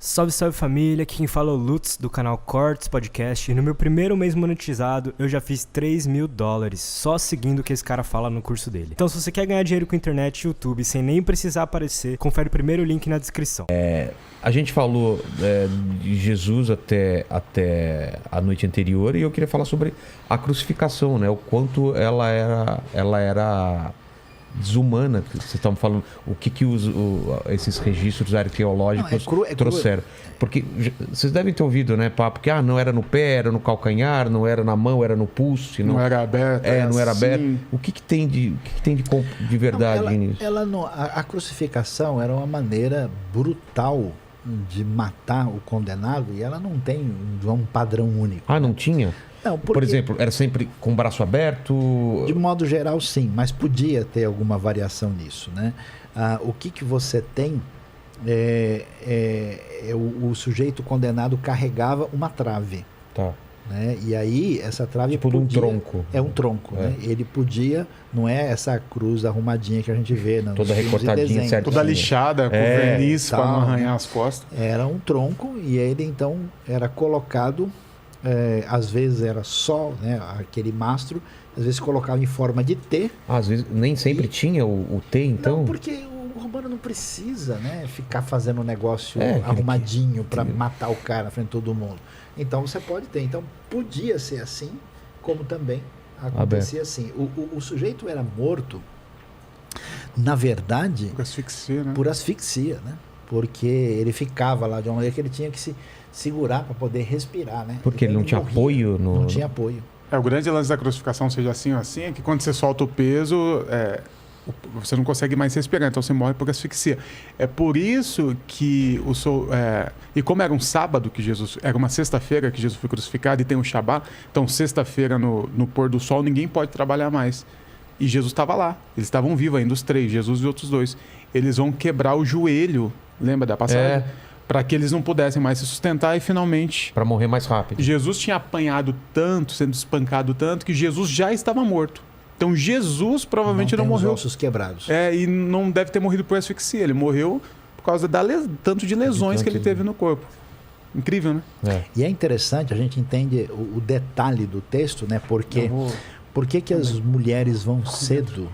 Salve, salve família, aqui quem fala é o Lutz do canal Cortes Podcast e no meu primeiro mês monetizado eu já fiz $3.000 só seguindo o que esse cara fala no curso dele. Então se você quer ganhar dinheiro com internet e YouTube sem nem precisar aparecer, confere o primeiro link na descrição. A gente falou de Jesus até a noite anterior e eu queria falar sobre a crucificação, né? O quanto ela era desumana, que vocês estavam falando, o que esses registros arqueológicos trouxeram. Porque vocês devem ter ouvido, né, papo, que não era no pé, era no calcanhar, não era na mão, era no pulso. Não era aberto. Não era assim. aberto. O que tem de verdade nisso? A crucificação era uma maneira brutal de matar o condenado e ela não tem um padrão único. Não tinha? Não, Por exemplo, era sempre com o braço aberto? De modo geral, sim, mas podia ter alguma variação nisso, né? O que você tem o sujeito condenado carregava uma trave. Tá. Né? E aí, essa trave tipo podia... um tronco. É um tronco, né? Ele podia... Não é essa cruz arrumadinha que a gente vê. Não, toda recortadinha, certo? Toda lixada, com verniz, para não arranhar as costas. Era um tronco e ele, então, era colocado... às vezes era só, né, aquele mastro, às vezes colocava em forma de T. Às vezes nem sempre tinha o T, então? Não, porque o romano não precisa, né, ficar fazendo um negócio arrumadinho para matar o cara na frente de todo mundo. Então você pode ter. Então podia ser assim, como também acontecia assim. O sujeito era morto, na verdade, por asfixia, né? Por asfixia, né? Porque ele ficava lá de uma maneira que ele tinha que se segurar para poder respirar, né? Porque ele não tinha apoio? Não tinha apoio. O grande lance da crucificação, seja assim ou assim, é que quando você solta o peso, você não consegue mais respirar, então você morre por asfixia. É por isso que e como era um sábado que Jesus... Era uma sexta-feira que Jesus foi crucificado e tem o Shabá, então sexta-feira no pôr do sol ninguém pode trabalhar mais. E Jesus estava lá. Eles estavam vivos ainda, os três, Jesus e outros dois. Eles vão quebrar o joelho, lembra da passagem? Para que eles não pudessem mais se sustentar e finalmente... Para morrer mais rápido. Jesus tinha apanhado tanto, sendo espancado tanto, que Jesus já estava morto. Então Jesus provavelmente não morreu. Os ossos quebrados. E não deve ter morrido por asfixia. Ele morreu por causa tanto de lesões que ele teve no corpo. Incrível, né? E é interessante, a gente entende o detalhe do texto, né? Porque por que as mulheres vão cedo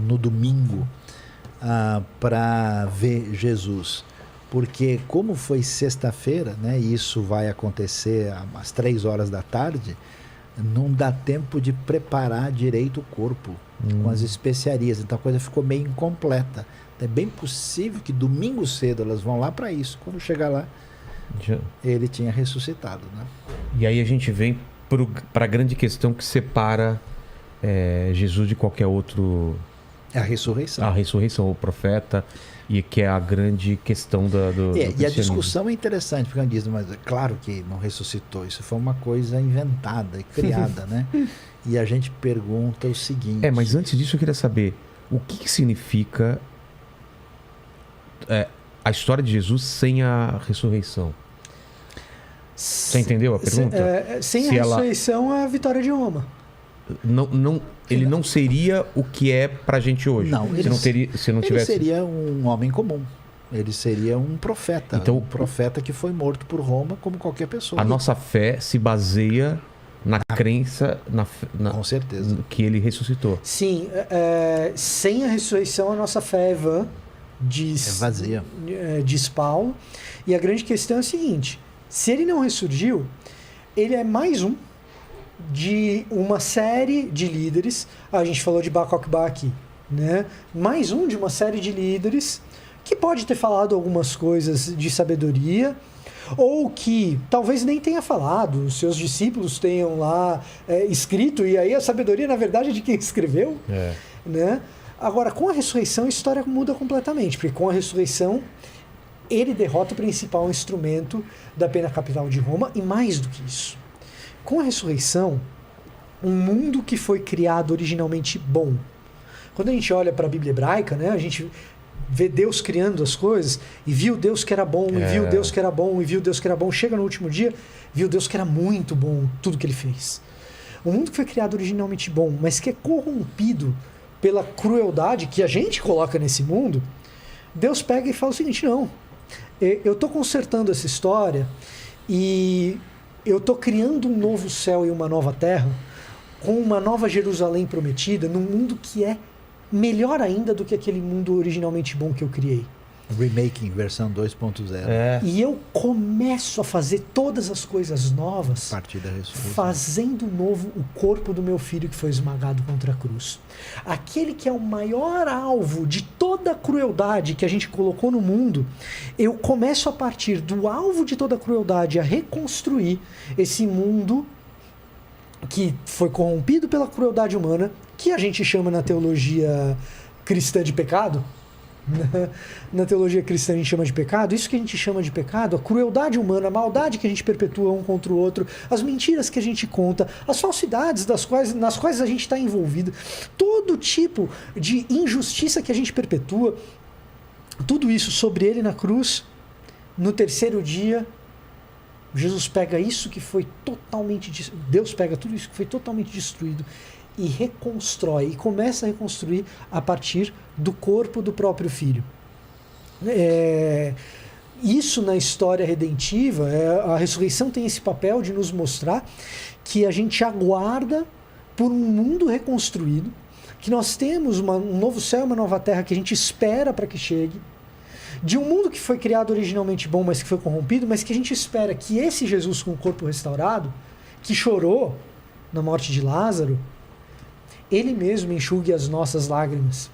no domingo para ver Jesus? Porque como foi sexta-feira, né, e isso vai acontecer às 3 horas da tarde, não dá tempo de preparar direito o corpo com as especiarias. Então a coisa ficou meio incompleta. É bem possível que domingo cedo elas vão lá para isso. Quando chegar lá, ele tinha ressuscitado. Né? E aí a gente vem para a grande questão que separa Jesus de qualquer outro... É a ressurreição. A ressurreição, o profeta... E que é a grande questão do e a discussão é interessante, porque diz, mas é claro que não ressuscitou, isso foi uma coisa inventada e criada, né? E a gente pergunta o seguinte... mas antes disso eu queria saber, o que significa a história de Jesus sem a ressurreição? Você entendeu a pergunta? Sem a ressurreição é a vitória de Roma. Ele não seria o que é pra gente hoje. Ele seria um homem comum. Ele seria um profeta. Então, um profeta que foi morto por Roma como qualquer pessoa. A nossa fé se baseia na crença com certeza. Que ele ressuscitou. Sim. Sem a ressurreição, a nossa fé é vã. Vazia. Diz Paulo. E a grande questão é a seguinte. Se ele não ressurgiu, ele é mais um de uma série de líderes. A gente falou de Bar Kokhba aqui, né? Mais um de uma série de líderes que pode ter falado algumas coisas de sabedoria ou que talvez nem tenha falado, os seus discípulos tenham lá escrito, e aí a sabedoria na verdade é de quem escreveu, né? Agora, com a ressurreição a história muda completamente, porque com a ressurreição ele derrota o principal instrumento da pena capital de Roma, e mais do que isso, com a ressurreição, um mundo que foi criado originalmente bom. Quando a gente olha para a Bíblia hebraica, né, a gente vê Deus criando as coisas, e viu Deus que era bom, e viu Deus que era bom, e viu Deus que era bom. Chega no último dia, viu Deus que era muito bom, tudo que ele fez. Um mundo que foi criado originalmente bom, mas que é corrompido pela crueldade que a gente coloca nesse mundo, Deus pega e fala o seguinte, não, Eu estou consertando essa história e eu estou criando um novo céu e uma nova terra com uma nova Jerusalém prometida num mundo que é melhor ainda do que aquele mundo originalmente bom que eu criei. Remaking, versão 2.0. E eu começo a fazer todas as coisas novas A partir da ressurreição. fazendo novo o corpo do meu filho que foi esmagado contra a cruz. Aquele que é o maior alvo de toda a crueldade que a gente colocou no mundo, eu começo a partir do alvo de toda a crueldade a reconstruir esse mundo que foi corrompido pela crueldade humana, que a gente chama na teologia cristã de pecado. Na teologia cristã a gente chama de pecado. Isso que a gente chama de pecado, a crueldade humana, a maldade que a gente perpetua um contra o outro, as mentiras que a gente conta, as falsidades nas quais a gente está envolvido, todo tipo de injustiça que a gente perpetua, tudo isso sobre ele na cruz. No terceiro dia, Jesus pega isso que foi totalmente... Deus pega tudo isso que foi totalmente destruído e reconstrói, e começa a reconstruir a partir do corpo do próprio filho. Isso na história redentiva, a ressurreição tem esse papel de nos mostrar que a gente aguarda por um mundo reconstruído, que nós temos um novo céu e uma nova terra que a gente espera para que chegue, de um mundo que foi criado originalmente bom, mas que foi corrompido, mas que a gente espera que esse Jesus com o corpo restaurado, que chorou na morte de Lázaro, ele mesmo enxugue as nossas lágrimas.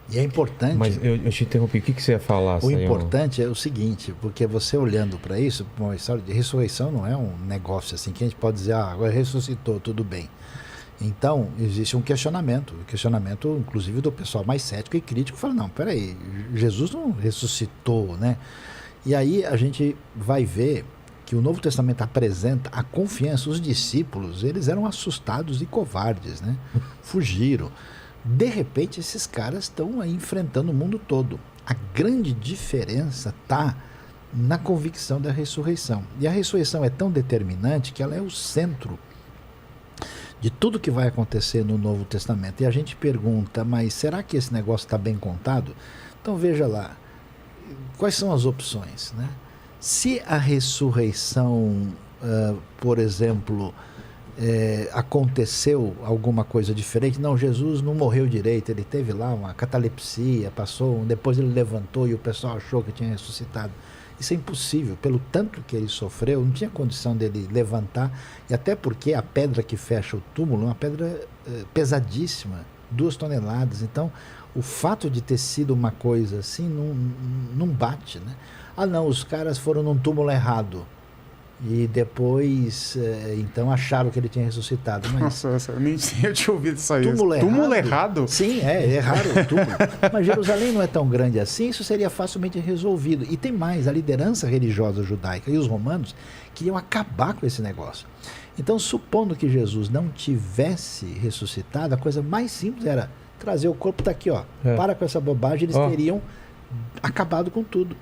E é importante... Mas eu te interrompi, o que você ia falar? O importante é o seguinte, porque você olhando para isso, uma história de ressurreição não é um negócio assim, que a gente pode dizer, agora ressuscitou, tudo bem. Então, existe um questionamento, inclusive do pessoal mais cético e crítico, fala, não, peraí, Jesus não ressuscitou, né? E aí a gente vai ver que o Novo Testamento apresenta a confiança. Os discípulos, eles eram assustados e covardes, né? Fugiram. De repente, esses caras estão aí enfrentando o mundo todo. A grande diferença está na convicção da ressurreição. E a ressurreição é tão determinante que ela é o centro de tudo que vai acontecer no Novo Testamento. E a gente pergunta, mas será que esse negócio está bem contado? Então veja lá, quais são as opções, né? Se a ressurreição, por exemplo, aconteceu alguma coisa diferente, não, Jesus não morreu direito, ele teve lá uma catalepsia, depois ele levantou e o pessoal achou que tinha ressuscitado. Isso é impossível, pelo tanto que ele sofreu, não tinha condição dele levantar, e até porque a pedra que fecha o túmulo é uma pedra pesadíssima, 2 toneladas, então o fato de ter sido uma coisa assim não bate, né? Ah não, os caras foram num túmulo errado e depois então acharam que ele tinha ressuscitado. Mas Nossa, eu nem tinha ouvido isso aí. Túmulo errado? Sim, é raro o túmulo. Mas Jerusalém não é tão grande assim, isso seria facilmente resolvido. E tem mais, a liderança religiosa judaica e os romanos queriam acabar com esse negócio. Então, supondo que Jesus não tivesse ressuscitado, a coisa mais simples era trazer o corpo, tá aqui, ó. Para com essa bobagem, eles teriam acabado com tudo.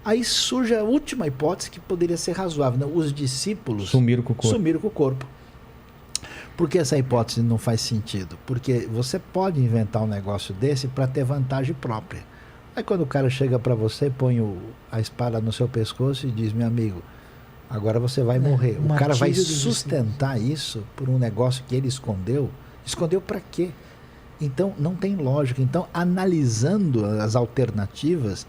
Aí surge a última hipótese que poderia ser razoável. Né? Os discípulos sumiram com o corpo. Por que essa hipótese não faz sentido? Porque você pode inventar um negócio desse para ter vantagem própria. Aí quando o cara chega para você, põe a espada no seu pescoço e diz, meu amigo, agora você vai morrer. O cara vai sustentar isso por um negócio que ele escondeu. Escondeu para quê? Então não tem lógica. Então, analisando as alternativas,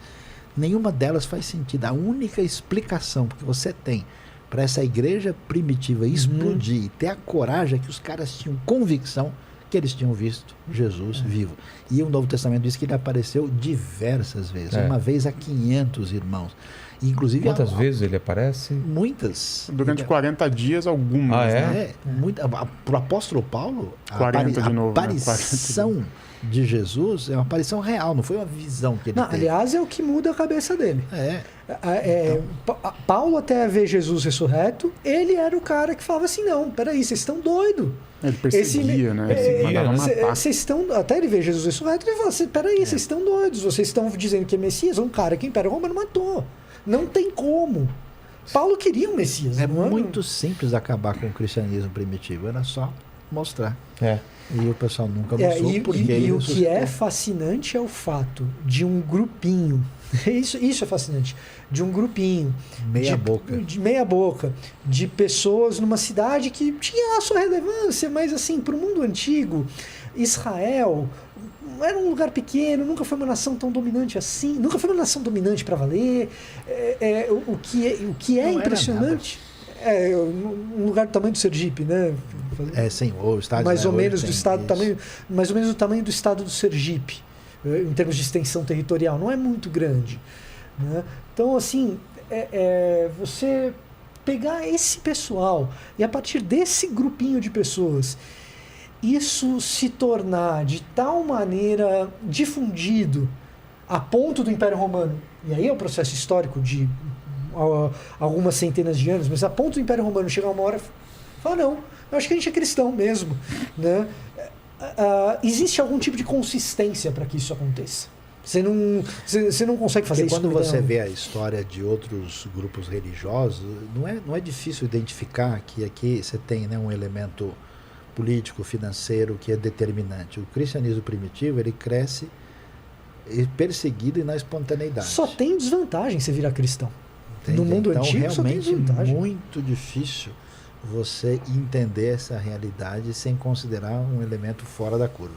nenhuma delas faz sentido. A única explicação que você tem para essa igreja primitiva explodir e ter a coragem é que os caras tinham convicção que eles tinham visto Jesus vivo. E o Novo Testamento diz que ele apareceu diversas vezes, uma vez a 500 irmãos. E, inclusive, quantas vezes ele aparece? Muitas. Durante 40 dias, algumas. Né? Para o apóstolo Paulo, a aparição de Jesus é uma aparição real, não foi uma visão que ele teve. Aliás, é o que muda a cabeça dele. Paulo, até ver Jesus ressurreto, ele era o cara que falava assim, não, peraí, vocês estão doidos. Ele perseguia, né? Vocês estão, até ele ver Jesus ressurreto, ele fala assim, peraí, vocês estão doidos, vocês estão dizendo que é Messias, um cara que o Império Romano matou. Não tem como. Paulo queria um Messias. Muito simples acabar com o cristianismo primitivo, era só mostrar. E o pessoal nunca mostrou porque e o que é fascinante é o fato de um grupinho Isso é fascinante. De um grupinho. Meia boca. De meia boca. De pessoas numa cidade que tinha a sua relevância, mas assim, para o mundo antigo, Israel era um lugar pequeno, nunca foi uma nação tão dominante assim, nunca foi uma nação dominante para valer. O que é Não impressionante é um lugar do tamanho do Sergipe, né? Sim, o estado mais ou hoje menos tem do estado, isso. tamanho, mais ou menos do tamanho do estado do Sergipe, em termos de extensão territorial, não é muito grande, né? Então, assim, você pegar esse pessoal e a partir desse grupinho de pessoas, isso se tornar de tal maneira difundido a ponto do Império Romano, e aí é um processo histórico de algumas centenas de anos, mas a ponto do Império Romano chegar uma hora e falar, não, eu acho que a gente é cristão mesmo, né? Existe algum tipo de consistência para que isso aconteça. Você não consegue fazer Porque isso. quando você vê a história de outros grupos religiosos, não é difícil identificar que aqui você tem, né, um elemento político, financeiro que é determinante. O cristianismo primitivo, ele cresce perseguido e na espontaneidade. Só tem desvantagem você virar cristão. Entende? No mundo então, antigo só tem realmente desvantagem. muito difícil você entender essa realidade sem considerar um elemento fora da curva.